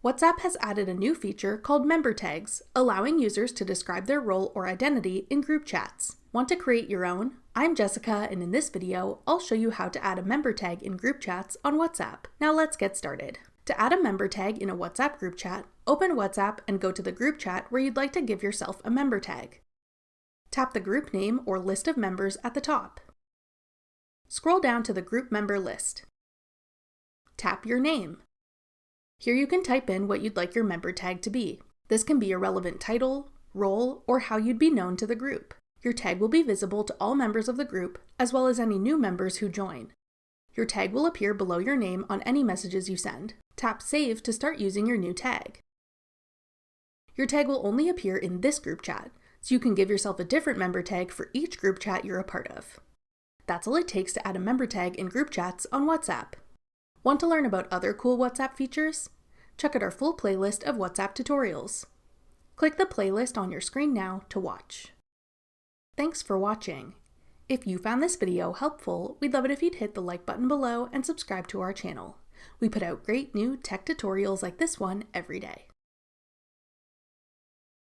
WhatsApp has added a new feature called member tags, allowing users to describe their role or identity in group chats. Want to create your own? I'm Jessica, and in this video, I'll show you how to add a member tag in group chats on WhatsApp. Now let's get started. To add a member tag in a WhatsApp group chat, open WhatsApp and go to the group chat where you'd like to give yourself a member tag. Tap the group name or list of members at the top. Scroll down to the group member list. Tap your name. Here you can type in what you'd like your member tag to be. This can be a relevant title, role, or how you'd be known to the group. Your tag will be visible to all members of the group, as well as any new members who join. Your tag will appear below your name on any messages you send. Tap Save to start using your new tag. Your tag will only appear in this group chat, so you can give yourself a different member tag for each group chat you're a part of. That's all it takes to add a member tag in group chats on WhatsApp. Want to learn about other cool WhatsApp features? Check out our full playlist of WhatsApp tutorials. Click the playlist on your screen now to watch. Thanks for watching. If you found this video helpful, we'd love it if you'd hit the like button below and subscribe to our channel. We put out great new tech tutorials like this one every day.